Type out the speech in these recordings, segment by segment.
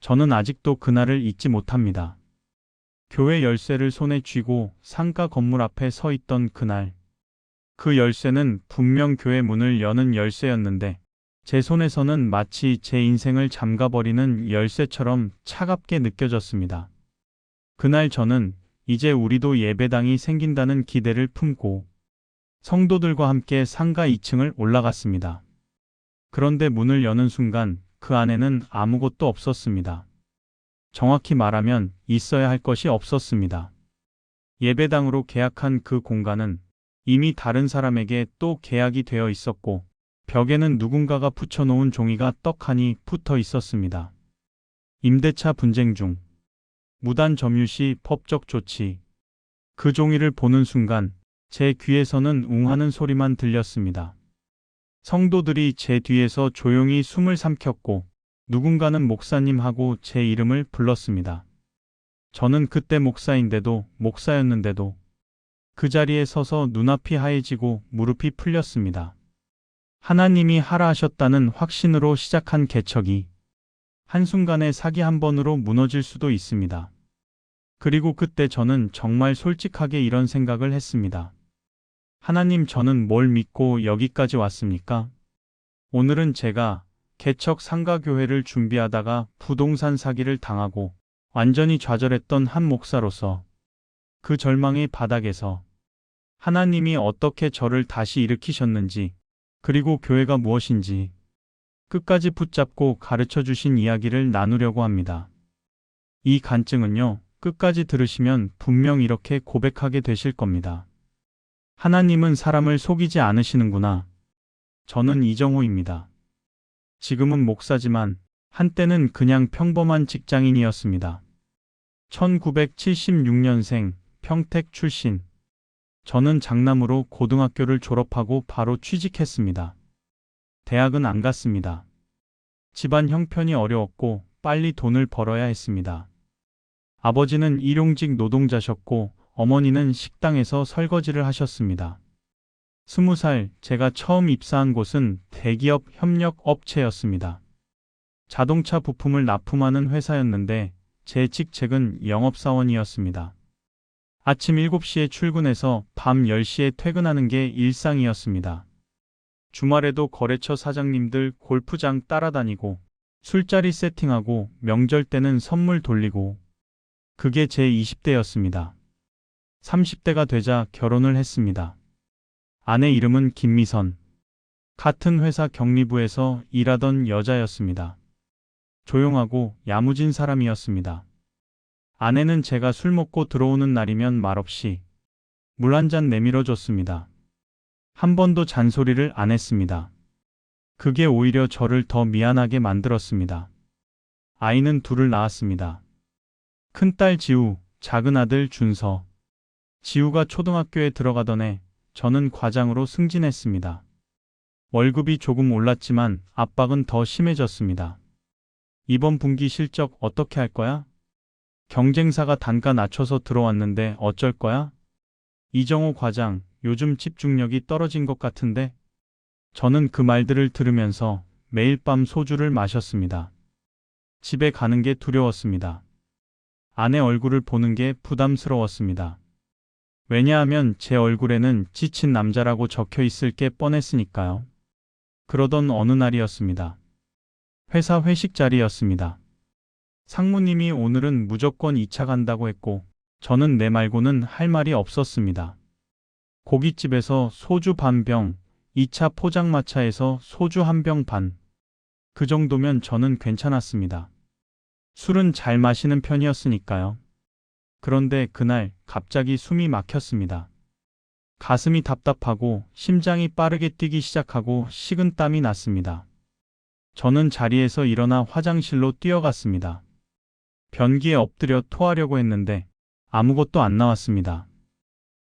저는 아직도 그날을 잊지 못합니다. 교회 열쇠를 손에 쥐고 상가 건물 앞에 서 있던 그날. 그 열쇠는 분명 교회 문을 여는 열쇠였는데 제 손에서는 마치 제 인생을 잠가버리는 열쇠처럼 차갑게 느껴졌습니다. 그날 저는 이제 우리도 예배당이 생긴다는 기대를 품고 성도들과 함께 상가 2층을 올라갔습니다. 그런데 문을 여는 순간 그 안에는 아무것도 없었습니다. 정확히 말하면 있어야 할 것이 없었습니다. 예배당으로 계약한 그 공간은 이미 다른 사람에게 또 계약이 되어 있었고 벽에는 누군가가 붙여놓은 종이가 떡하니 붙어 있었습니다. 임대차 분쟁 중. 무단 점유시 법적 조치. 그 종이를 보는 순간 제 귀에서는 웅하는 소리만 들렸습니다. 성도들이 제 뒤에서 조용히 숨을 삼켰고 누군가는 목사님하고 제 이름을 불렀습니다. 저는 그때 목사였는데도 그 자리에 서서 눈앞이 하얘지고 무릎이 풀렸습니다. 하나님이 하라 하셨다는 확신으로 시작한 개척이 한순간에 사기 한 번으로 무너질 수도 있습니다. 그리고 그때 저는 정말 솔직하게 이런 생각을 했습니다. 하나님, 저는 뭘 믿고 여기까지 왔습니까? 오늘은 제가 개척 상가교회를 준비하다가 부동산 사기를 당하고 완전히 좌절했던 한 목사로서 그 절망의 바닥에서 하나님이 어떻게 저를 다시 일으키셨는지 그리고 교회가 무엇인지 끝까지 붙잡고 가르쳐 주신 이야기를 나누려고 합니다. 이 간증은요, 끝까지 들으시면 분명 이렇게 고백하게 되실 겁니다. 하나님은 사람을 속이지 않으시는구나. 저는 이정호입니다. 지금은 목사지만 한때는 그냥 평범한 직장인이었습니다. 1976년생, 평택 출신. 저는 장남으로 고등학교를 졸업하고 바로 취직했습니다. 대학은 안 갔습니다. 집안 형편이 어려웠고 빨리 돈을 벌어야 했습니다. 아버지는 일용직 노동자셨고 어머니는 식당에서 설거지를 하셨습니다. 20살 제가 처음 입사한 곳은 대기업 협력업체였습니다. 자동차 부품을 납품하는 회사였는데 제 직책은 영업사원이었습니다. 아침 7시에 출근해서 밤 10시에 퇴근하는 게 일상이었습니다. 주말에도 거래처 사장님들 골프장 따라다니고 술자리 세팅하고 명절 때는 선물 돌리고 그게 제 20대였습니다. 30대가 되자 결혼을 했습니다. 아내 이름은 김미선. 같은 회사 격리부에서 일하던 여자였습니다. 조용하고 야무진 사람이었습니다. 아내는 제가 술 먹고 들어오는 날이면 말없이 물 한 잔 내밀어 줬습니다. 한 번도 잔소리를 안 했습니다. 그게 오히려 저를 더 미안하게 만들었습니다. 아이는 둘을 낳았습니다. 큰딸 지우, 작은아들 준서. 지우가 초등학교에 들어가던 해 저는 과장으로 승진했습니다. 월급이 조금 올랐지만 압박은 더 심해졌습니다. 이번 분기 실적 어떻게 할 거야? 경쟁사가 단가 낮춰서 들어왔는데 어쩔 거야? 이정호 과장, 요즘 집중력이 떨어진 것 같은데? 저는 그 말들을 들으면서 매일 밤 소주를 마셨습니다. 집에 가는 게 두려웠습니다. 아내 얼굴을 보는 게 부담스러웠습니다. 왜냐하면 제 얼굴에는 지친 남자라고 적혀 있을 게 뻔했으니까요. 그러던 어느 날이었습니다. 회사 회식 자리였습니다. 상무님이 오늘은 무조건 2차 간다고 했고 저는 내 말고는 할 말이 없었습니다. 고깃집에서 소주 반 병, 2차 포장마차에서 소주 한 병 반. 그 정도면 저는 괜찮았습니다. 술은 잘 마시는 편이었으니까요. 그런데 그날 갑자기 숨이 막혔습니다. 가슴이 답답하고 심장이 빠르게 뛰기 시작하고 식은땀이 났습니다. 저는 자리에서 일어나 화장실로 뛰어갔습니다. 변기에 엎드려 토하려고 했는데 아무것도 안 나왔습니다.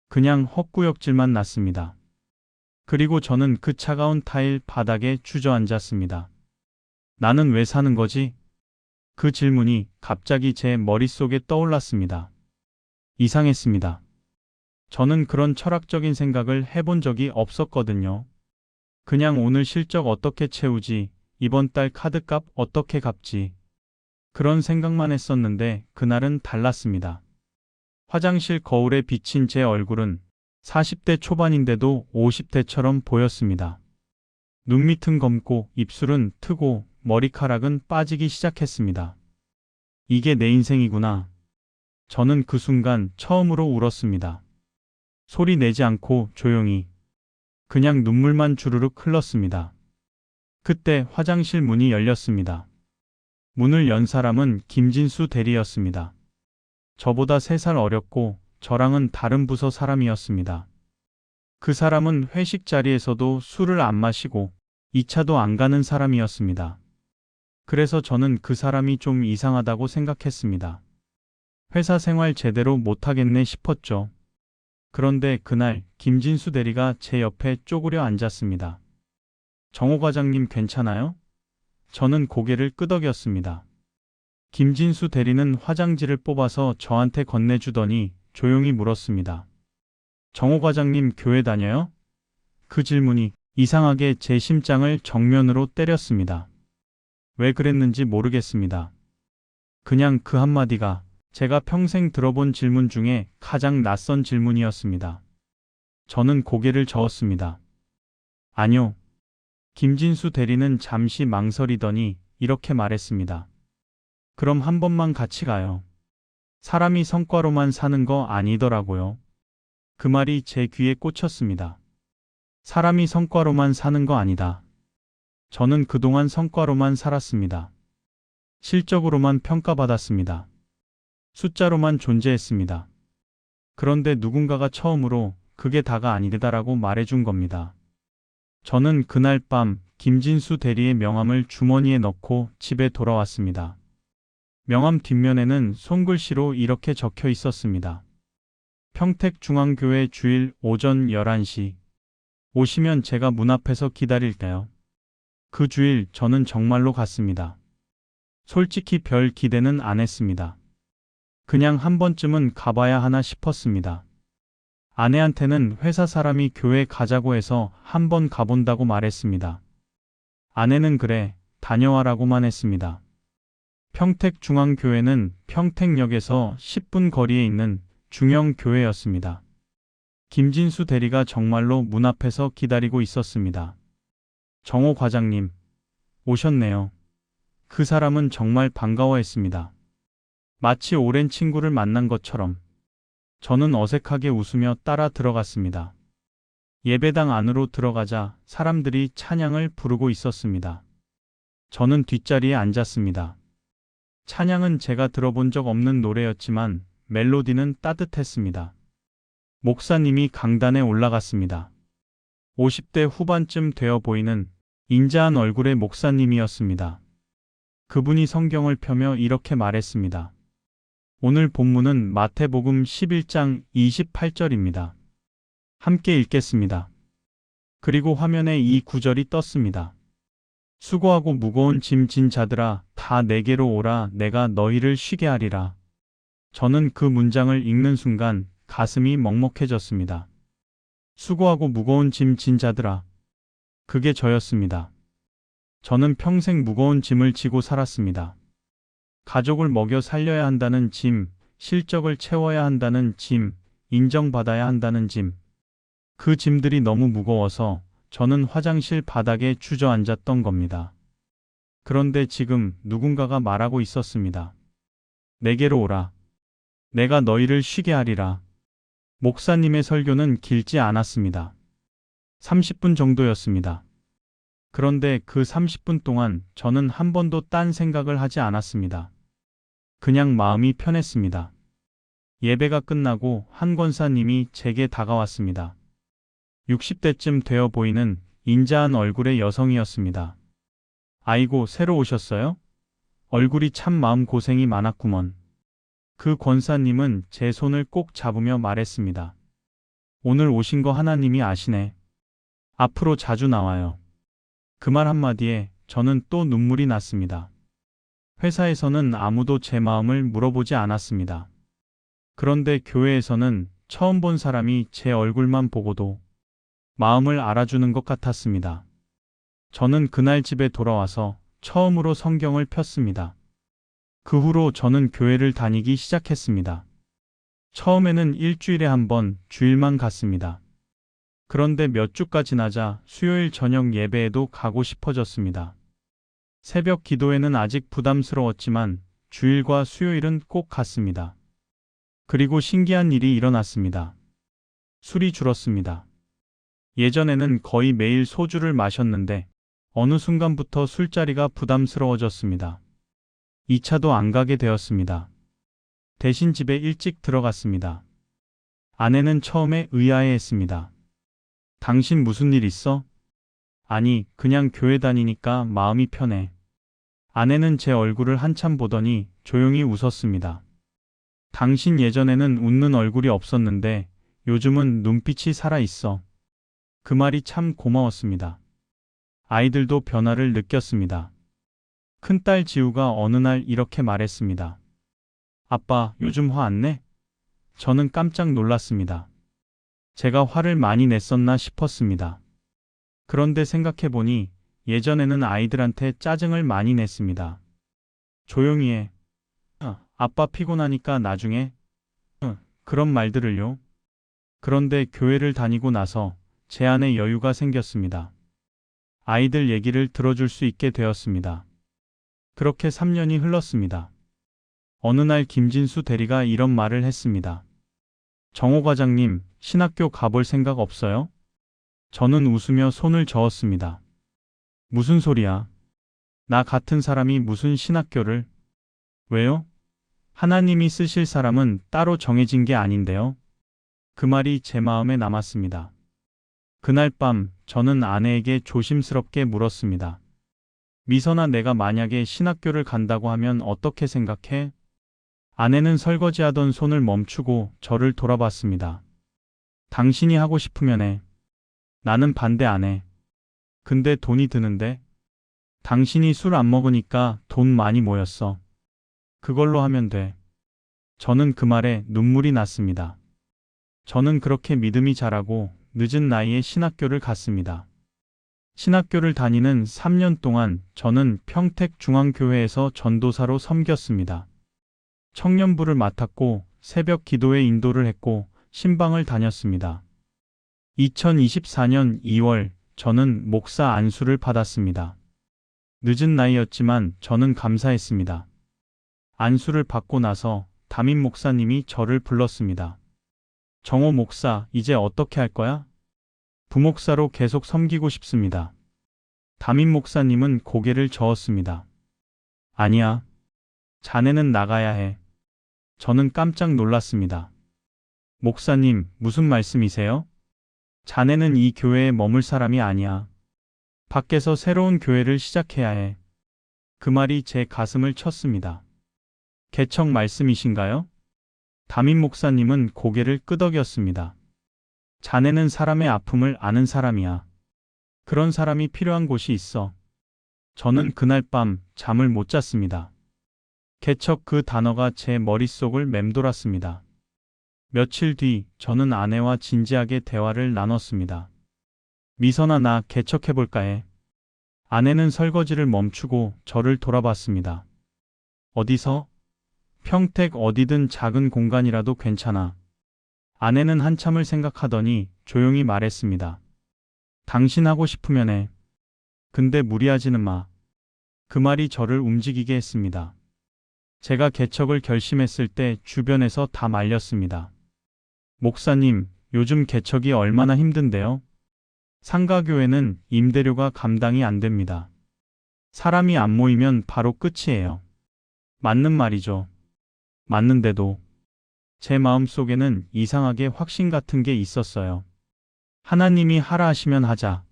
그냥 헛구역질만 났습니다. 그리고 저는 그 차가운 타일 바닥에 주저앉았습니다. 나는 왜 사는 거지? 그 질문이 갑자기 제 머릿속에 떠올랐습니다. 이상했습니다. 저는 그런 철학적인 생각을 해본 적이 없었거든요. 그냥 오늘 실적 어떻게 채우지, 이번 달 카드값 어떻게 갚지. 그런 생각만 했었는데 그날은 달랐습니다. 화장실 거울에 비친 제 얼굴은 40대 초반인데도 50대처럼 보였습니다. 눈 밑은 검고 입술은 트고 머리카락은 빠지기 시작했습니다. 이게 내 인생이구나. 저는 그 순간 처음으로 울었습니다. 소리 내지 않고 조용히. 그냥 눈물만 주르륵 흘렀습니다. 그때 화장실 문이 열렸습니다. 문을 연 사람은 김진수 대리였습니다. 저보다 3살 어렸고 저랑은 다른 부서 사람이었습니다. 그 사람은 회식 자리에서도 술을 안 마시고 2차도 안 가는 사람이었습니다. 그래서 저는 그 사람이 좀 이상하다고 생각했습니다. 회사 생활 제대로 못하겠네 싶었죠. 그런데 그날 김진수 대리가 제 옆에 쪼그려 앉았습니다. 정호 과장님 괜찮아요? 저는 고개를 끄덕였습니다. 김진수 대리는 화장지를 뽑아서 저한테 건네주더니 조용히 물었습니다. 정호 과장님 교회 다녀요? 그 질문이 이상하게 제 심장을 정면으로 때렸습니다. 왜 그랬는지 모르겠습니다. 그냥 그 한마디가 제가 평생 들어본 질문 중에 가장 낯선 질문이었습니다. 저는 고개를 저었습니다. 아니요. 김진수 대리는 잠시 망설이더니 이렇게 말했습니다. 그럼 한 번만 같이 가요. 사람이 성과로만 사는 거 아니더라고요. 그 말이 제 귀에 꽂혔습니다. 사람이 성과로만 사는 거 아니다. 저는 그동안 성과로만 살았습니다. 실적으로만 평가받았습니다. 숫자로만 존재했습니다. 그런데 누군가가 처음으로 그게 다가 아니다라고 말해준 겁니다. 저는 그날 밤 김진수 대리의 명함을 주머니에 넣고 집에 돌아왔습니다. 명함 뒷면에는 손글씨로 이렇게 적혀 있었습니다. 평택중앙교회 주일 오전 11시. 오시면 제가 문 앞에서 기다릴게요. 그 주일 저는 정말로 갔습니다. 솔직히 별 기대는 안 했습니다. 그냥 한 번쯤은 가봐야 하나 싶었습니다. 아내한테는 회사 사람이 교회 가자고 해서 한 번 가본다고 말했습니다. 아내는 그래, 다녀와라고만 했습니다. 평택중앙교회는 평택역에서 10분 거리에 있는 중형교회였습니다. 김진수 대리가 정말로 문 앞에서 기다리고 있었습니다. 정호 과장님, 오셨네요. 그 사람은 정말 반가워했습니다. 마치 오랜 친구를 만난 것처럼. 저는 어색하게 웃으며 따라 들어갔습니다. 예배당 안으로 들어가자 사람들이 찬양을 부르고 있었습니다. 저는 뒷자리에 앉았습니다. 찬양은 제가 들어본 적 없는 노래였지만 멜로디는 따뜻했습니다. 목사님이 강단에 올라갔습니다. 50대 후반쯤 되어 보이는 인자한 얼굴의 목사님이었습니다. 그분이 성경을 펴며 이렇게 말했습니다. 오늘 본문은 마태복음 11장 28절입니다. 함께 읽겠습니다. 그리고 화면에 이 구절이 떴습니다. 수고하고 무거운 짐 진 자들아 다 내게로 오라 내가 너희를 쉬게 하리라. 저는 그 문장을 읽는 순간 가슴이 먹먹해졌습니다. 수고하고 무거운 짐 진 자들아. 그게 저였습니다. 저는 평생 무거운 짐을 지고 살았습니다. 가족을 먹여 살려야 한다는 짐, 실적을 채워야 한다는 짐, 인정받아야 한다는 짐. 그 짐들이 너무 무거워서 저는 화장실 바닥에 주저앉았던 겁니다. 그런데 지금 누군가가 말하고 있었습니다. 내게로 오라. 내가 너희를 쉬게 하리라. 목사님의 설교는 길지 않았습니다. 30분 정도였습니다. 그런데 그 30분 동안 저는 한 번도 딴 생각을 하지 않았습니다. 그냥 마음이 편했습니다. 예배가 끝나고 한 권사님이 제게 다가왔습니다. 60대쯤 되어 보이는 인자한 얼굴의 여성이었습니다. 아이고, 새로 오셨어요? 얼굴이 참 마음고생이 많았구먼. 그 권사님은 제 손을 꼭 잡으며 말했습니다. 오늘 오신 거 하나님이 아시네. 앞으로 자주 나와요. 그 말 한마디에 저는 또 눈물이 났습니다. 회사에서는 아무도 제 마음을 물어보지 않았습니다. 그런데 교회에서는 처음 본 사람이 제 얼굴만 보고도 마음을 알아주는 것 같았습니다. 저는 그날 집에 돌아와서 처음으로 성경을 폈습니다. 그 후로 저는 교회를 다니기 시작했습니다. 처음에는 일주일에 한 번, 주일만 갔습니다. 그런데 몇 주가 지나자 수요일 저녁 예배에도 가고 싶어졌습니다. 새벽 기도에는 아직 부담스러웠지만 주일과 수요일은 꼭 갔습니다. 그리고 신기한 일이 일어났습니다. 술이 줄었습니다. 예전에는 거의 매일 소주를 마셨는데 어느 순간부터 술자리가 부담스러워졌습니다. 2차도 안 가게 되었습니다. 대신 집에 일찍 들어갔습니다. 아내는 처음에 의아해했습니다. 당신 무슨 일 있어? 아니, 그냥 교회 다니니까 마음이 편해. 아내는 제 얼굴을 한참 보더니 조용히 웃었습니다. 당신 예전에는 웃는 얼굴이 없었는데 요즘은 눈빛이 살아있어. 그 말이 참 고마웠습니다. 아이들도 변화를 느꼈습니다. 큰딸 지우가 어느 날 이렇게 말했습니다. 아빠, 요즘 화 안 내? 저는 깜짝 놀랐습니다. 제가 화를 많이 냈었나 싶었습니다. 그런데 생각해보니 예전에는 아이들한테 짜증을 많이 냈습니다. 조용히 해. 아빠 피곤하니까 나중에. 그런 말들을요. 그런데 교회를 다니고 나서 제 안에 여유가 생겼습니다. 아이들 얘기를 들어줄 수 있게 되었습니다. 그렇게 3년이 흘렀습니다. 어느 날 김진수 대리가 이런 말을 했습니다. 정호 과장님, 신학교 가볼 생각 없어요? 저는 웃으며 손을 저었습니다. 무슨 소리야? 나 같은 사람이 무슨 신학교를? 왜요? 하나님이 쓰실 사람은 따로 정해진 게 아닌데요. 그 말이 제 마음에 남았습니다. 그날 밤 저는 아내에게 조심스럽게 물었습니다. 미선아, 내가 만약에 신학교를 간다고 하면 어떻게 생각해? 아내는 설거지하던 손을 멈추고 저를 돌아봤습니다. 당신이 하고 싶으면 해. 나는 반대 안 해. 근데 돈이 드는데? 당신이 술 안 먹으니까 돈 많이 모였어. 그걸로 하면 돼. 저는 그 말에 눈물이 났습니다. 저는 그렇게 믿음이 자라고 늦은 나이에 신학교를 갔습니다. 신학교를 다니는 3년 동안 저는 평택중앙교회에서 전도사로 섬겼습니다. 청년부를 맡았고 새벽 기도에 인도를 했고 신방을 다녔습니다. 2024년 2월 저는 목사 안수를 받았습니다. 늦은 나이였지만 저는 감사했습니다. 안수를 받고 나서 담임 목사님이 저를 불렀습니다. 정호 목사, 이제 어떻게 할 거야? 부목사로 계속 섬기고 싶습니다. 담임 목사님은 고개를 저었습니다. 아니야. 자네는 나가야 해. 저는 깜짝 놀랐습니다. 목사님, 무슨 말씀이세요? 자네는 이 교회에 머물 사람이 아니야. 밖에서 새로운 교회를 시작해야 해. 그 말이 제 가슴을 쳤습니다. 개척 말씀이신가요? 담임 목사님은 고개를 끄덕였습니다. 자네는 사람의 아픔을 아는 사람이야. 그런 사람이 필요한 곳이 있어. 저는 그날 밤 잠을 못 잤습니다. 개척 그 단어가 제 머릿속을 맴돌았습니다. 며칠 뒤 저는 아내와 진지하게 대화를 나눴습니다. 미선아, 나 개척해볼까 해. 아내는 설거지를 멈추고 저를 돌아봤습니다. 어디서? 평택 어디든 작은 공간이라도 괜찮아. 아내는 한참을 생각하더니 조용히 말했습니다. 당신 하고 싶으면 해. 근데 무리하지는 마. 그 말이 저를 움직이게 했습니다. 제가 개척을 결심했을 때 주변에서 다 말렸습니다. 목사님, 요즘 개척이 얼마나 힘든데요? 상가교회는 임대료가 감당이 안 됩니다. 사람이 안 모이면 바로 끝이에요. 맞는 말이죠. 맞는데도 제 마음속에는 이상하게 확신 같은 게 있었어요. 하나님이 하라 하시면 하자.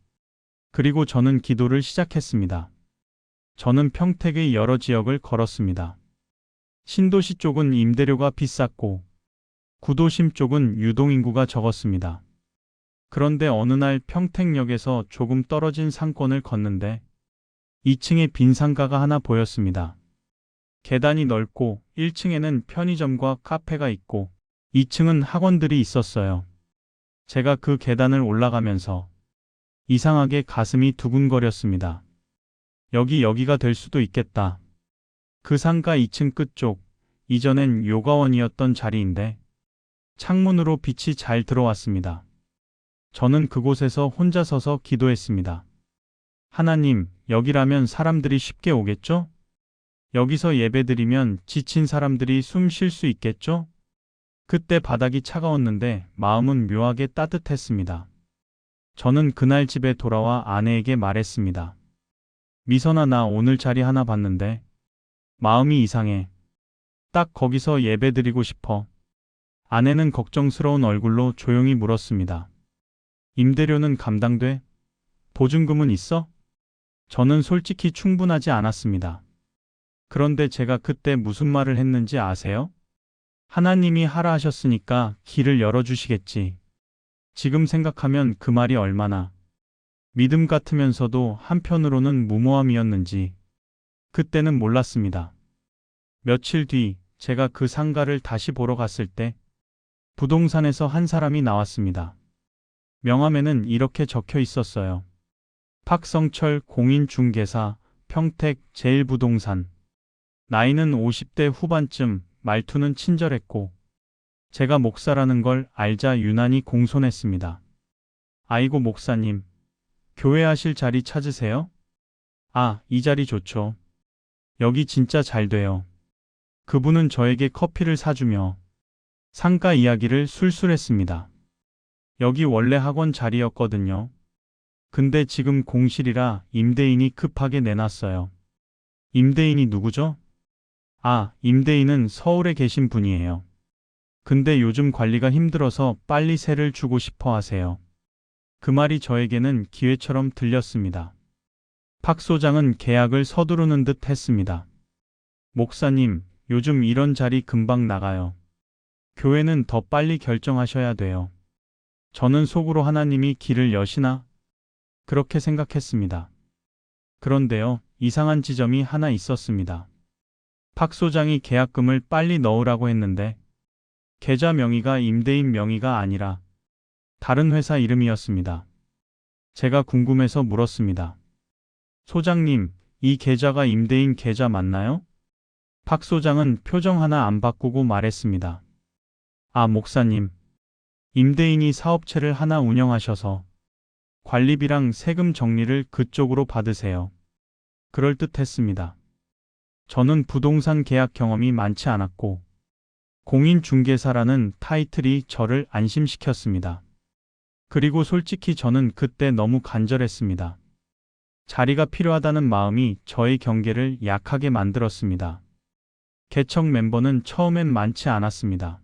그리고 저는 기도를 시작했습니다. 저는 평택의 여러 지역을 걸었습니다. 신도시 쪽은 임대료가 비쌌고 구도심 쪽은 유동인구가 적었습니다. 그런데 어느 날 평택역에서 조금 떨어진 상권을 걷는데 2층에 빈 상가가 하나 보였습니다. 계단이 넓고 1층에는 편의점과 카페가 있고 2층은 학원들이 있었어요. 제가 그 계단을 올라가면서 이상하게 가슴이 두근거렸습니다. 여기가 될 수도 있겠다. 그 상가 2층 끝쪽, 이전엔 요가원이었던 자리인데 창문으로 빛이 잘 들어왔습니다. 저는 그곳에서 혼자 서서 기도했습니다. 하나님, 여기라면 사람들이 쉽게 오겠죠? 여기서 예배드리면 지친 사람들이 숨 쉴 수 있겠죠? 그때 바닥이 차가웠는데 마음은 묘하게 따뜻했습니다. 저는 그날 집에 돌아와 아내에게 말했습니다. 미선아, 나 오늘 자리 하나 봤는데 마음이 이상해. 딱 거기서 예배드리고 싶어. 아내는 걱정스러운 얼굴로 조용히 물었습니다. 임대료는 감당돼? 보증금은 있어? 저는 솔직히 충분하지 않았습니다. 그런데 제가 그때 무슨 말을 했는지 아세요? 하나님이 하라 하셨으니까 길을 열어주시겠지. 지금 생각하면 그 말이 얼마나 믿음 같으면서도 한편으로는 무모함이었는지 그때는 몰랐습니다. 며칠 뒤 제가 그 상가를 다시 보러 갔을 때 부동산에서 한 사람이 나왔습니다. 명함에는 이렇게 적혀 있었어요. 박성철 공인중개사, 평택 제일부동산. 나이는 50대 후반쯤, 말투는 친절했고 제가 목사라는 걸 알자 유난히 공손했습니다. 아이고 목사님, 교회 하실 자리 찾으세요? 아, 이 자리 좋죠. 여기 진짜 잘 돼요. 그분은 저에게 커피를 사주며 상가 이야기를 술술했습니다. 여기 원래 학원 자리였거든요. 근데 지금 공실이라 임대인이 급하게 내놨어요. 임대인이 누구죠? 아, 임대인은 서울에 계신 분이에요. 근데 요즘 관리가 힘들어서 빨리 세를 주고 싶어 하세요. 그 말이 저에게는 기회처럼 들렸습니다. 박 소장은 계약을 서두르는 듯 했습니다. 목사님, 요즘 이런 자리 금방 나가요. 교회는 더 빨리 결정하셔야 돼요. 저는 속으로 하나님이 길을 여시나? 그렇게 생각했습니다. 그런데요, 이상한 지점이 하나 있었습니다. 박 소장이 계약금을 빨리 넣으라고 했는데 계좌 명의가 임대인 명의가 아니라 다른 회사 이름이었습니다. 제가 궁금해서 물었습니다. 소장님, 이 계좌가 임대인 계좌 맞나요? 박 소장은 표정 하나 안 바꾸고 말했습니다. 아, 목사님. 임대인이 사업체를 하나 운영하셔서 관리비랑 세금 정리를 그쪽으로 받으세요. 그럴듯했습니다. 저는 부동산 계약 경험이 많지 않았고 공인중개사라는 타이틀이 저를 안심시켰습니다. 그리고 솔직히 저는 그때 너무 간절했습니다. 자리가 필요하다는 마음이 저의 경계를 약하게 만들었습니다. 개척 멤버는 처음엔 많지 않았습니다.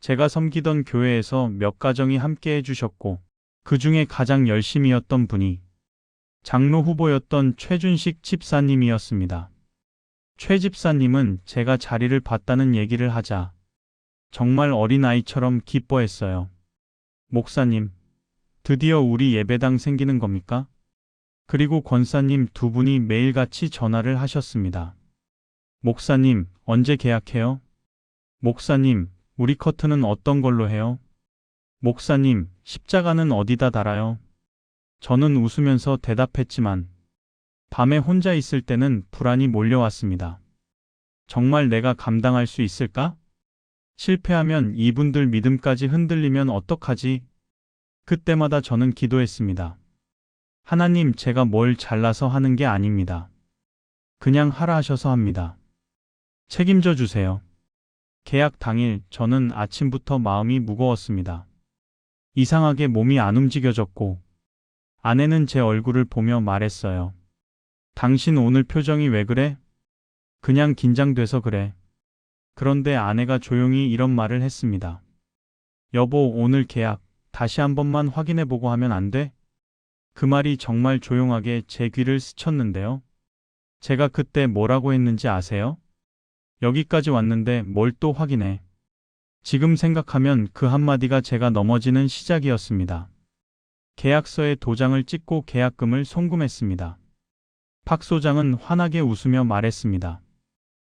제가 섬기던 교회에서 몇 가정이 함께 해주셨고 그 중에 가장 열심히였던 분이 장로 후보였던 최준식 집사님이었습니다. 최 집사님은 제가 자리를 봤다는 얘기를 하자 정말 어린아이처럼 기뻐했어요. 목사님, 드디어 우리 예배당 생기는 겁니까? 그리고 권사님 두 분이 매일같이 전화를 하셨습니다. 목사님, 언제 계약해요? 목사님, 우리 커튼은 어떤 걸로 해요? 목사님, 십자가는 어디다 달아요? 저는 웃으면서 대답했지만 밤에 혼자 있을 때는 불안이 몰려왔습니다. 정말 내가 감당할 수 있을까? 실패하면 이분들 믿음까지 흔들리면 어떡하지? 그때마다 저는 기도했습니다. 하나님, 제가 뭘 잘나서 하는 게 아닙니다. 그냥 하라 하셔서 합니다. 책임져 주세요. 계약 당일 저는 아침부터 마음이 무거웠습니다. 이상하게 몸이 안 움직여졌고 아내는 제 얼굴을 보며 말했어요. 당신 오늘 표정이 왜 그래? 그냥 긴장돼서 그래. 그런데 아내가 조용히 이런 말을 했습니다. 여보, 오늘 계약 다시 한 번만 확인해보고 하면 안 돼? 그 말이 정말 조용하게 제 귀를 스쳤는데요. 제가 그때 뭐라고 했는지 아세요? 여기까지 왔는데 뭘 또 확인해. 지금 생각하면 그 한마디가 제가 넘어지는 시작이었습니다. 계약서에 도장을 찍고 계약금을 송금했습니다. 박 소장은 환하게 웃으며 말했습니다.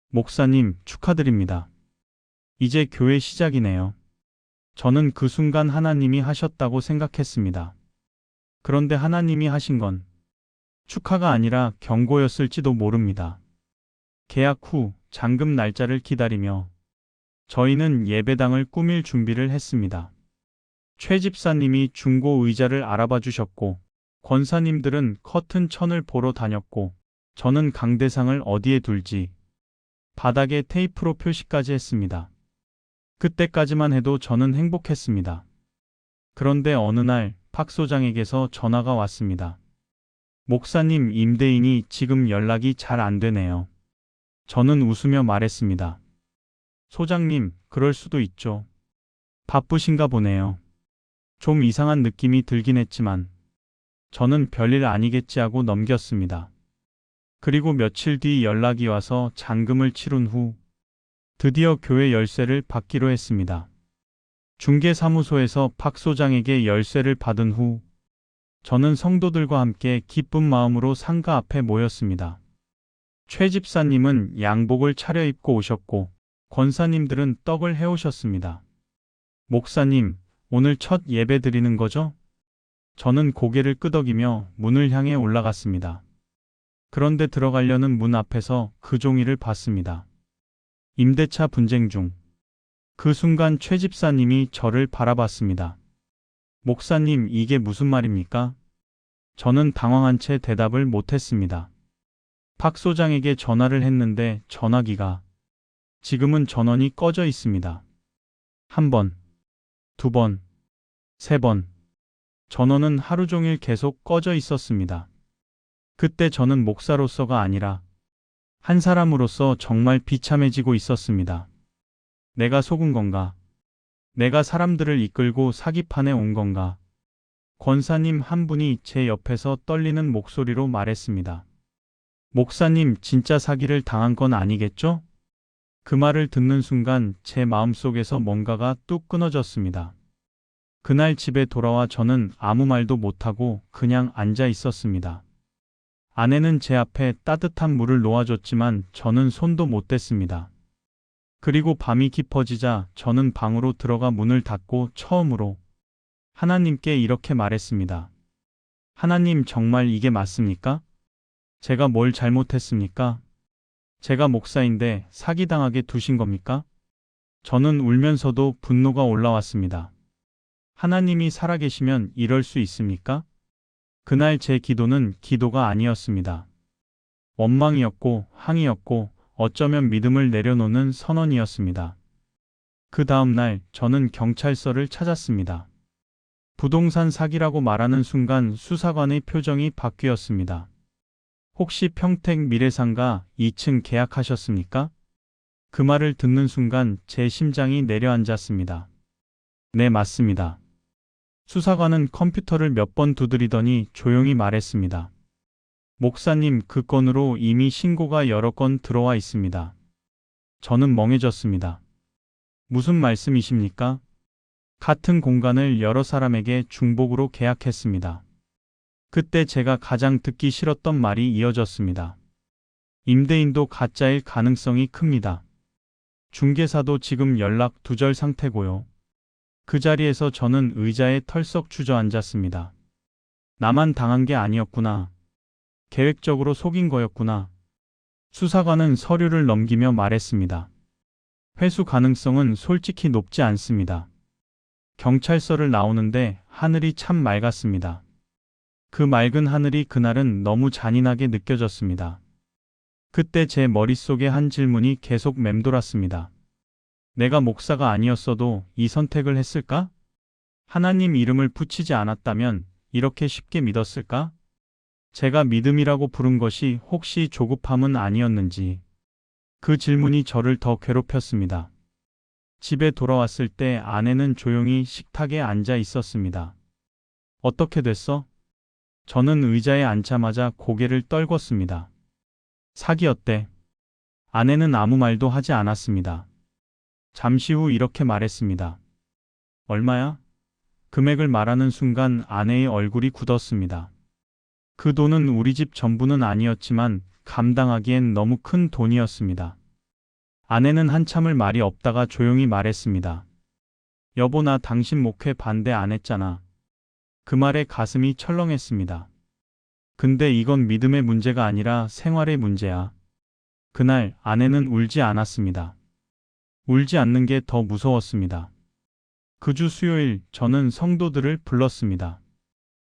목사님, 축하드립니다. 이제 교회 시작이네요. 저는 그 순간 하나님이 하셨다고 생각했습니다. 그런데 하나님이 하신 건 축하가 아니라 경고였을지도 모릅니다. 계약 후 잔금 날짜를 기다리며 저희는 예배당을 꾸밀 준비를 했습니다. 최 집사님이 중고 의자를 알아봐 주셨고, 권사님들은 커튼 천을 보러 다녔고, 저는 강대상을 어디에 둘지 바닥에 테이프로 표시까지 했습니다. 그때까지만 해도 저는 행복했습니다. 그런데 어느 날 박 소장에게서 전화가 왔습니다. 목사님, 임대인이 지금 연락이 잘 안 되네요. 저는 웃으며 말했습니다. 소장님, 그럴 수도 있죠. 바쁘신가 보네요. 좀 이상한 느낌이 들긴 했지만 저는 별일 아니겠지 하고 넘겼습니다. 그리고 며칠 뒤 연락이 와서 잔금을 치른 후 드디어 교회 열쇠를 받기로 했습니다. 중개사무소에서 박 소장에게 열쇠를 받은 후 저는 성도들과 함께 기쁜 마음으로 상가 앞에 모였습니다. 최 집사님은 양복을 차려입고 오셨고, 권사님들은 떡을 해오셨습니다. 목사님, 오늘 첫 예배 드리는 거죠? 저는 고개를 끄덕이며 문을 향해 올라갔습니다. 그런데 들어가려는 문 앞에서 그 종이를 봤습니다. 임대차 분쟁 중. 그 순간 최 집사님이 저를 바라봤습니다. 목사님, 이게 무슨 말입니까? 저는 당황한 채 대답을 못했습니다. 박 소장에게 전화를 했는데 전화기가 지금은 전원이 꺼져 있습니다. 한 번, 두 번, 세 번. 전원은 하루 종일 계속 꺼져 있었습니다. 그때 저는 목사로서가 아니라 한 사람으로서 정말 비참해지고 있었습니다. 내가 속은 건가? 내가 사람들을 이끌고 사기판에 온 건가? 권사님 한 분이 제 옆에서 떨리는 목소리로 말했습니다. 목사님, 진짜 사기를 당한 건 아니겠죠? 그 말을 듣는 순간 제 마음속에서 뭔가가 뚝 끊어졌습니다. 그날 집에 돌아와 저는 아무 말도 못하고 그냥 앉아 있었습니다. 아내는 제 앞에 따뜻한 물을 놓아줬지만 저는 손도 못 댔습니다. 그리고 밤이 깊어지자 저는 방으로 들어가 문을 닫고 처음으로 하나님께 이렇게 말했습니다. 하나님, 정말 이게 맞습니까? 제가 뭘 잘못했습니까? 제가 목사인데 사기당하게 두신 겁니까? 저는 울면서도 분노가 올라왔습니다. 하나님이 살아계시면 이럴 수 있습니까? 그날 제 기도는 기도가 아니었습니다. 원망이었고 항의였고 어쩌면 믿음을 내려놓는 선언이었습니다. 그 다음 날 저는 경찰서를 찾았습니다. 부동산 사기라고 말하는 순간 수사관의 표정이 바뀌었습니다. 혹시 평택 미래상가 2층 계약하셨습니까? 그 말을 듣는 순간 제 심장이 내려앉았습니다. 네, 맞습니다. 수사관은 컴퓨터를 몇 번 두드리더니 조용히 말했습니다. 목사님, 그 건으로 이미 신고가 여러 건 들어와 있습니다. 저는 멍해졌습니다. 무슨 말씀이십니까? 같은 공간을 여러 사람에게 중복으로 계약했습니다. 그때 제가 가장 듣기 싫었던 말이 이어졌습니다. 임대인도 가짜일 가능성이 큽니다. 중개사도 지금 연락 두절 상태고요. 그 자리에서 저는 의자에 털썩 주저앉았습니다. 나만 당한 게 아니었구나. 계획적으로 속인 거였구나. 수사관은 서류를 넘기며 말했습니다. 회수 가능성은 솔직히 높지 않습니다. 경찰서를 나오는데 하늘이 참 맑았습니다. 그 맑은 하늘이 그날은 너무 잔인하게 느껴졌습니다. 그때 제 머릿속에 한 질문이 계속 맴돌았습니다. 내가 목사가 아니었어도 이 선택을 했을까? 하나님 이름을 붙이지 않았다면 이렇게 쉽게 믿었을까? 제가 믿음이라고 부른 것이 혹시 조급함은 아니었는지. 그 질문이 저를 더 괴롭혔습니다. 집에 돌아왔을 때 아내는 조용히 식탁에 앉아 있었습니다. 어떻게 됐어? 저는 의자에 앉자마자 고개를 떨궜습니다. 사기였대. 아내는 아무 말도 하지 않았습니다. 잠시 후 이렇게 말했습니다. 얼마야? 금액을 말하는 순간 아내의 얼굴이 굳었습니다. 그 돈은 우리 집 전부는 아니었지만 감당하기엔 너무 큰 돈이었습니다. 아내는 한참을 말이 없다가 조용히 말했습니다. 여보, 나 당신 목회 반대 안 했잖아. 그 말에 가슴이 철렁했습니다. 근데 이건 믿음의 문제가 아니라 생활의 문제야. 그날 아내는 울지 않았습니다. 울지 않는 게 더 무서웠습니다. 그 주 수요일 저는 성도들을 불렀습니다.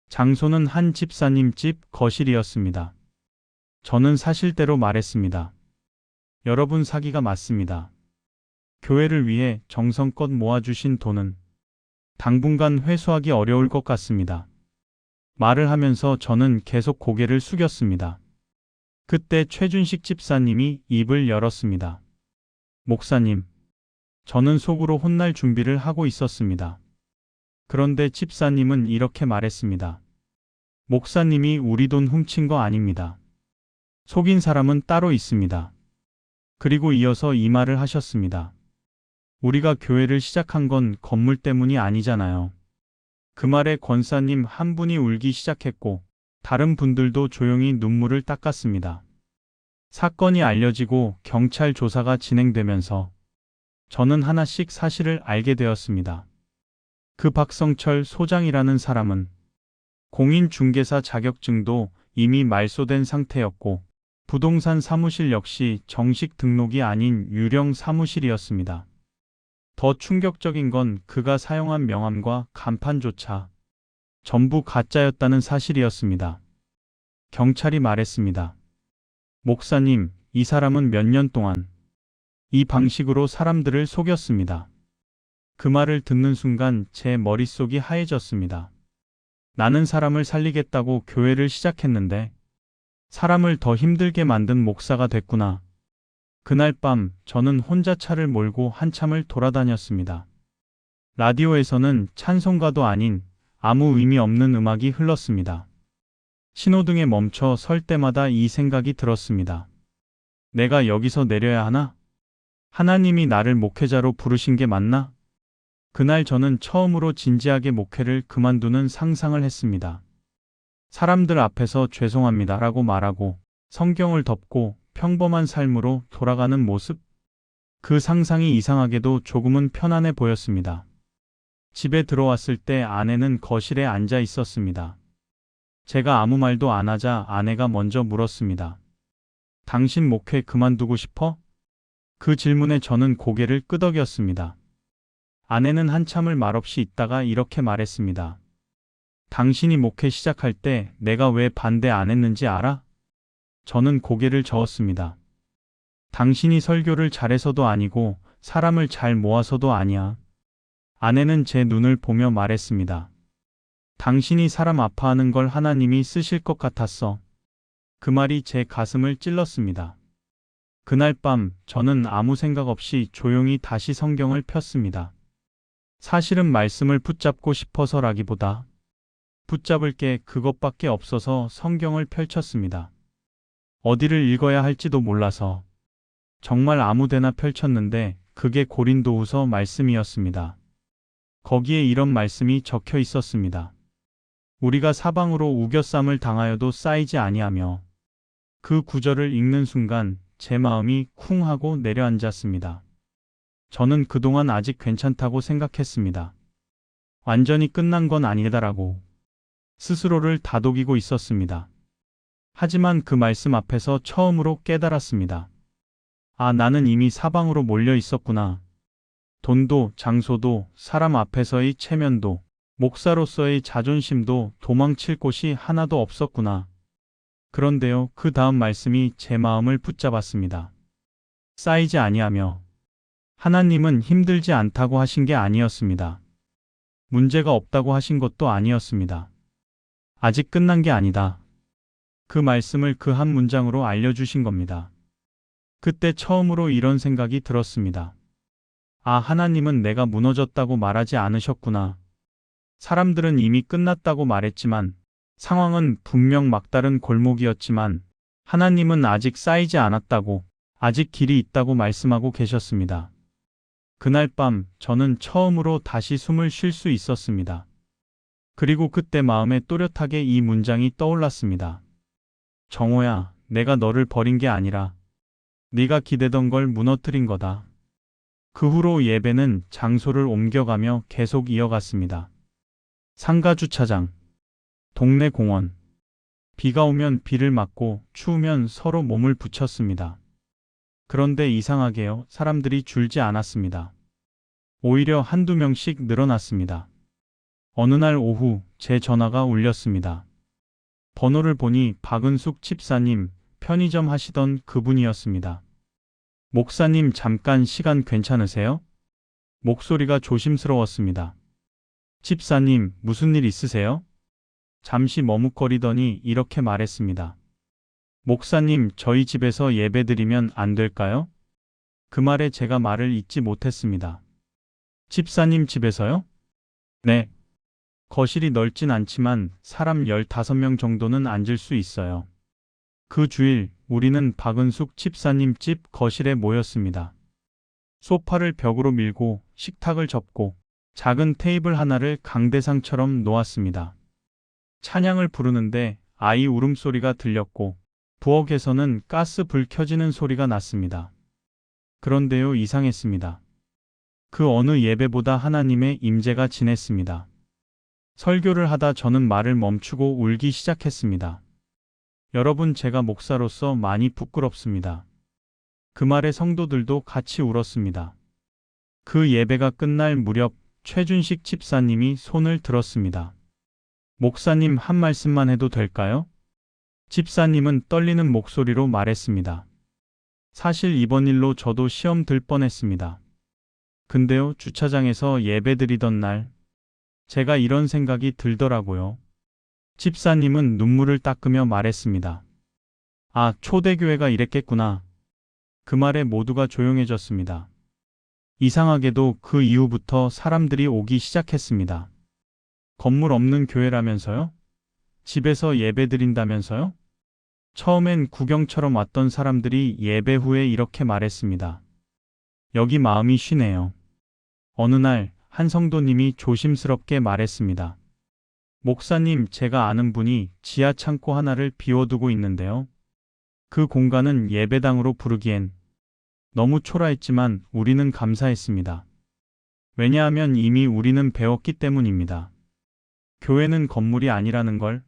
장소는 한 집사님 집 거실이었습니다. 저는 사실대로 말했습니다. 여러분 사기가 맞습니다. 교회를 위해 정성껏 모아주신 돈은 당분간 회수하기 어려울 것 같습니다. 말을 하면서 저는 계속 고개를 숙였습니다. 그때 최준식 집사님이 입을 열었습니다. 목사님, 저는 속으로 혼날 준비를 하고 있었습니다. 그런데 집사님은 이렇게 말했습니다. 목사님이 우리 돈 훔친 거 아닙니다. 속인 사람은 따로 있습니다. 그리고 이어서 이 말을 하셨습니다. 우리가 교회를 시작한 건 건물 때문이 아니잖아요. 그 말에 권사님 한 분이 울기 시작했고 다른 분들도 조용히 눈물을 닦았습니다. 사건이 알려지고 경찰 조사가 진행되면서 저는 하나씩 사실을 알게 되었습니다. 그 박성철 소장이라는 사람은 공인중개사 자격증도 이미 말소된 상태였고 부동산 사무실 역시 정식 등록이 아닌 유령 사무실이었습니다. 더 충격적인 건 그가 사용한 명함과 간판조차 전부 가짜였다는 사실이었습니다. 경찰이 말했습니다. 목사님, 이 사람은 몇 년 동안 이 방식으로 사람들을 속였습니다. 그 말을 듣는 순간 제 머릿속이 하얘졌습니다. 나는 사람을 살리겠다고 교회를 시작했는데 사람을 더 힘들게 만든 목사가 됐구나. 그날 밤 저는 혼자 차를 몰고 한참을 돌아다녔습니다. 라디오에서는 찬송가도 아닌 아무 의미 없는 음악이 흘렀습니다. 신호등에 멈춰 설 때마다 이 생각이 들었습니다. 내가 여기서 내려야 하나? 하나님이 나를 목회자로 부르신 게 맞나? 그날 저는 처음으로 진지하게 목회를 그만두는 상상을 했습니다. 사람들 앞에서 죄송합니다라고 말하고 성경을 덮고 평범한 삶으로 돌아가는 모습? 그 상상이 이상하게도 조금은 편안해 보였습니다. 집에 들어왔을 때 아내는 거실에 앉아 있었습니다. 제가 아무 말도 안 하자 아내가 먼저 물었습니다. 당신 목회 그만두고 싶어? 그 질문에 저는 고개를 끄덕였습니다. 아내는 한참을 말없이 있다가 이렇게 말했습니다. 당신이 목회 시작할 때 내가 왜 반대 안 했는지 알아? 저는 고개를 저었습니다. 당신이 설교를 잘해서도 아니고 사람을 잘 모아서도 아니야. 아내는 제 눈을 보며 말했습니다. 당신이 사람 아파하는 걸 하나님이 쓰실 것 같았어. 그 말이 제 가슴을 찔렀습니다. 그날 밤 저는 아무 생각 없이 조용히 다시 성경을 폈습니다. 사실은 말씀을 붙잡고 싶어서라기보다 붙잡을 게 그것밖에 없어서 성경을 펼쳤습니다. 어디를 읽어야 할지도 몰라서 정말 아무데나 펼쳤는데 그게 고린도후서 말씀이었습니다. 거기에 이런 말씀이 적혀 있었습니다. 우리가 사방으로 우겨쌈을 당하여도 쌓이지 아니하며. 그 구절을 읽는 순간 제 마음이 쿵 하고 내려앉았습니다. 저는 그동안 아직 괜찮다고 생각했습니다. 완전히 끝난 건 아니다라고 스스로를 다독이고 있었습니다. 하지만 그 말씀 앞에서 처음으로 깨달았습니다. 아, 나는 이미 사방으로 몰려 있었구나. 돈도, 장소도, 사람 앞에서의 체면도, 목사로서의 자존심도 도망칠 곳이 하나도 없었구나. 그런데요, 그 다음 말씀이 제 마음을 붙잡았습니다. 쌓이지 아니하며. 하나님은 힘들지 않다고 하신 게 아니었습니다. 문제가 없다고 하신 것도 아니었습니다. 아직 끝난 게 아니다. 그 말씀을 그 한 문장으로 알려주신 겁니다. 그때 처음으로 이런 생각이 들었습니다. 아, 하나님은 내가 무너졌다고 말하지 않으셨구나. 사람들은 이미 끝났다고 말했지만, 상황은 분명 막다른 골목이었지만, 하나님은 아직 쌓이지 않았다고, 아직 길이 있다고 말씀하고 계셨습니다. 그날 밤 저는 처음으로 다시 숨을 쉴 수 있었습니다. 그리고 그때 마음에 또렷하게 이 문장이 떠올랐습니다. 정호야, 내가 너를 버린 게 아니라 네가 기대던 걸 무너뜨린 거다. 그 후로 예배는 장소를 옮겨가며 계속 이어갔습니다. 상가 주차장, 동네 공원. 비가 오면 비를 맞고 추우면 서로 몸을 붙였습니다. 그런데 이상하게요. 사람들이 줄지 않았습니다. 오히려 한두 명씩 늘어났습니다. 어느 날 오후 제 전화가 울렸습니다. 번호를 보니 박은숙 집사님, 편의점 하시던 그분이었습니다. 목사님, 잠깐 시간 괜찮으세요? 목소리가 조심스러웠습니다. 집사님, 무슨 일 있으세요? 잠시 머뭇거리더니 이렇게 말했습니다. 목사님, 저희 집에서 예배드리면 안 될까요? 그 말에 제가 말을 잇지 못했습니다. 집사님 집에서요? 네. 거실이 넓진 않지만 사람 15명 정도는 앉을 수 있어요. 그 주일 우리는 박은숙 집사님 집 거실에 모였습니다. 소파를 벽으로 밀고 식탁을 접고 작은 테이블 하나를 강대상처럼 놓았습니다. 찬양을 부르는데 아이 울음소리가 들렸고 부엌에서는 가스 불 켜지는 소리가 났습니다. 그런데요, 이상했습니다. 그 어느 예배보다 하나님의 임재가 진했습니다. 설교를 하다 저는 말을 멈추고 울기 시작했습니다. 여러분, 제가 목사로서 많이 부끄럽습니다. 그 말에 성도들도 같이 울었습니다. 그 예배가 끝날 무렵 최준식 집사님이 손을 들었습니다. 목사님, 한 말씀만 해도 될까요? 집사님은 떨리는 목소리로 말했습니다. 사실 이번 일로 저도 시험 들 뻔했습니다. 근데요, 주차장에서 예배드리던 날 제가 이런 생각이 들더라고요. 집사님은 눈물을 닦으며 말했습니다. 아, 초대교회가 이랬겠구나. 그 말에 모두가 조용해졌습니다. 이상하게도 그 이후부터 사람들이 오기 시작했습니다. 건물 없는 교회라면서요? 집에서 예배드린다면서요? 처음엔 구경처럼 왔던 사람들이 예배 후에 이렇게 말했습니다. 여기 마음이 쉬네요. 어느 날 한 성도님이 조심스럽게 말했습니다. 목사님, 제가 아는 분이 지하 창고 하나를 비워두고 있는데요. 그 공간은 예배당으로 부르기엔 너무 초라했지만 우리는 감사했습니다. 왜냐하면 이미 우리는 배웠기 때문입니다. 교회는 건물이 아니라는 걸.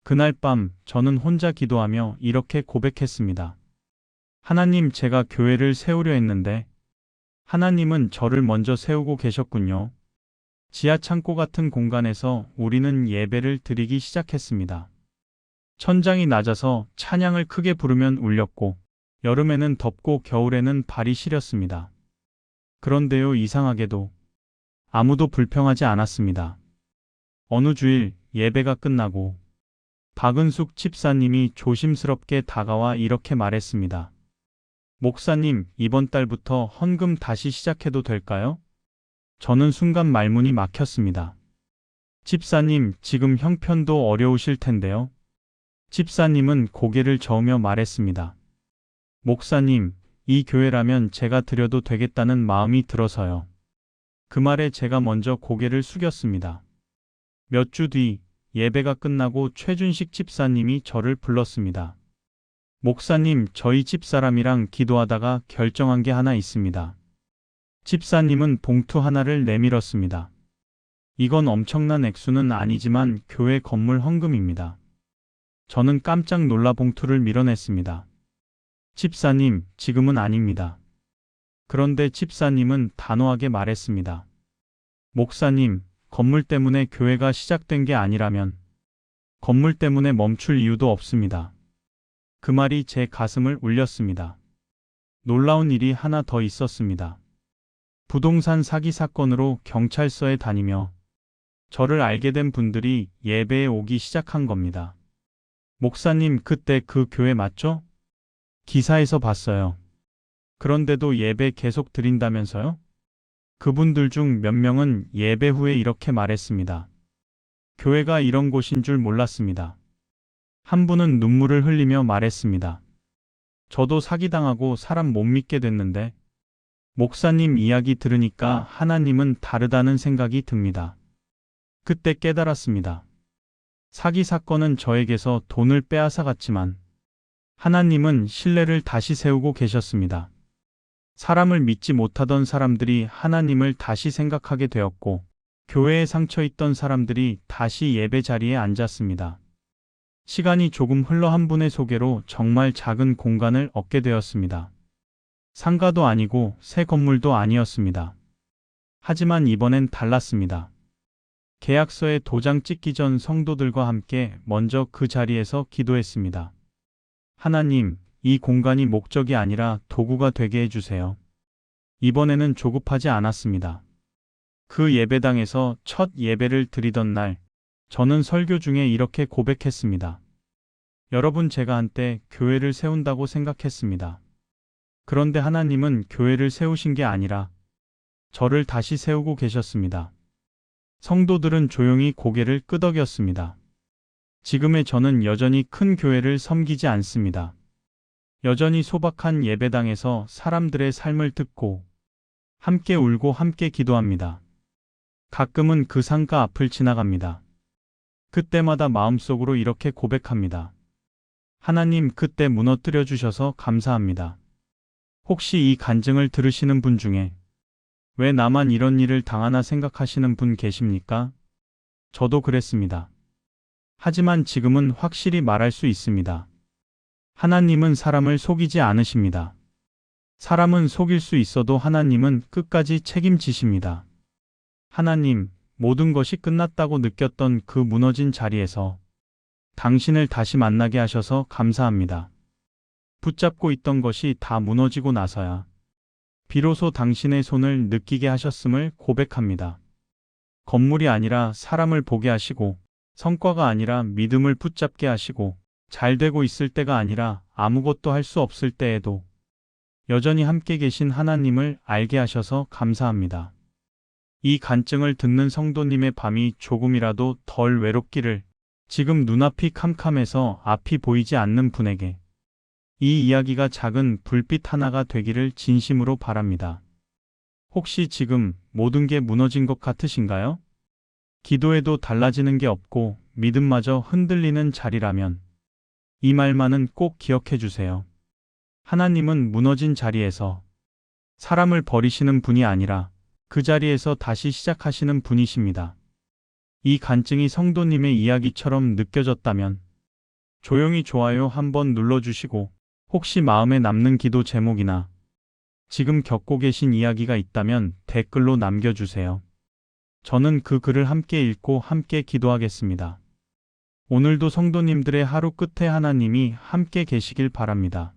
그날 밤 저는 혼자 기도하며 이렇게 고백했습니다. 하나님, 제가 교회를 세우려 했는데 하나님은 저를 먼저 세우고 계셨군요. 지하 창고 같은 공간에서 우리는 예배를 드리기 시작했습니다. 천장이 낮아서 찬양을 크게 부르면 울렸고 여름에는 덥고 겨울에는 발이 시렸습니다. 그런데요, 이상하게도 아무도 불평하지 않았습니다. 어느 주일 예배가 끝나고 박은숙 집사님이 조심스럽게 다가와 이렇게 말했습니다. 목사님, 이번 달부터 헌금 다시 시작해도 될까요? 저는 순간 말문이 막혔습니다. 집사님, 지금 형편도 어려우실 텐데요. 집사님은 고개를 저으며 말했습니다. 목사님, 이 교회라면 제가 드려도 되겠다는 마음이 들어서요. 그 말에 제가 먼저 고개를 숙였습니다. 몇 주 뒤 예배가 끝나고 최준식 집사님이 저를 불렀습니다. 목사님, 저희 집사람이랑 기도하다가 결정한 게 하나 있습니다. 집사님은 봉투 하나를 내밀었습니다. 이건 엄청난 액수는 아니지만 교회 건물 헌금입니다. 저는 깜짝 놀라 봉투를 밀어냈습니다. 집사님, 지금은 아닙니다. 그런데 집사님은 단호하게 말했습니다. 목사님, 건물 때문에 교회가 시작된 게 아니라면 건물 때문에 멈출 이유도 없습니다. 그 말이 제 가슴을 울렸습니다. 놀라운 일이 하나 더 있었습니다. 부동산 사기 사건으로 경찰서에 다니며 저를 알게 된 분들이 예배에 오기 시작한 겁니다. 목사님, 그때 그 교회 맞죠? 기사에서 봤어요. 그런데도 예배 계속 드린다면서요? 그분들 중 몇 명은 예배 후에 이렇게 말했습니다. 교회가 이런 곳인 줄 몰랐습니다. 한 분은 눈물을 흘리며 말했습니다. 저도 사기당하고 사람 못 믿게 됐는데 목사님 이야기 들으니까 하나님은 다르다는 생각이 듭니다. 그때 깨달았습니다. 사기 사건은 저에게서 돈을 빼앗아 갔지만 하나님은 신뢰를 다시 세우고 계셨습니다. 사람을 믿지 못하던 사람들이 하나님을 다시 생각하게 되었고 교회에 상처있던 사람들이 다시 예배 자리에 앉았습니다. 시간이 조금 흘러 한 분의 소개로 정말 작은 공간을 얻게 되었습니다. 상가도 아니고 새 건물도 아니었습니다. 하지만 이번엔 달랐습니다. 계약서에 도장 찍기 전 성도들과 함께 먼저 그 자리에서 기도했습니다. 하나님, 이 공간이 목적이 아니라 도구가 되게 해주세요. 이번에는 조급하지 않았습니다. 그 예배당에서 첫 예배를 드리던 날, 저는 설교 중에 이렇게 고백했습니다. 여러분, 제가 한때 교회를 세운다고 생각했습니다. 그런데 하나님은 교회를 세우신 게 아니라 저를 다시 세우고 계셨습니다. 성도들은 조용히 고개를 끄덕였습니다. 지금의 저는 여전히 큰 교회를 섬기지 않습니다. 여전히 소박한 예배당에서 사람들의 삶을 듣고 함께 울고 함께 기도합니다. 가끔은 그 상가 앞을 지나갑니다. 그때마다 마음속으로 이렇게 고백합니다. 하나님, 그때 무너뜨려 주셔서 감사합니다. 혹시 이 간증을 들으시는 분 중에 왜 나만 이런 일을 당하나 생각하시는 분 계십니까? 저도 그랬습니다. 하지만 지금은 확실히 말할 수 있습니다. 하나님은 사람을 속이지 않으십니다. 사람은 속일 수 있어도 하나님은 끝까지 책임지십니다. 하나님, 모든 것이 끝났다고 느꼈던 그 무너진 자리에서 당신을 다시 만나게 하셔서 감사합니다. 붙잡고 있던 것이 다 무너지고 나서야 비로소 당신의 손을 느끼게 하셨음을 고백합니다. 건물이 아니라 사람을 보게 하시고, 성과가 아니라 믿음을 붙잡게 하시고, 잘 되고 있을 때가 아니라 아무것도 할 수 없을 때에도 여전히 함께 계신 하나님을 알게 하셔서 감사합니다. 이 간증을 듣는 성도님의 밤이 조금이라도 덜 외롭기를, 지금 눈앞이 캄캄해서 앞이 보이지 않는 분에게 이 이야기가 작은 불빛 하나가 되기를 진심으로 바랍니다. 혹시 지금 모든 게 무너진 것 같으신가요? 기도해도 달라지는 게 없고 믿음마저 흔들리는 자리라면 이 말만은 꼭 기억해 주세요. 하나님은 무너진 자리에서 사람을 버리시는 분이 아니라 그 자리에서 다시 시작하시는 분이십니다. 이 간증이 성도님의 이야기처럼 느껴졌다면 조용히 좋아요 한번 눌러주시고, 혹시 마음에 남는 기도 제목이나 지금 겪고 계신 이야기가 있다면 댓글로 남겨주세요. 저는 그 글을 함께 읽고 함께 기도하겠습니다. 오늘도 성도님들의 하루 끝에 하나님이 함께 계시길 바랍니다.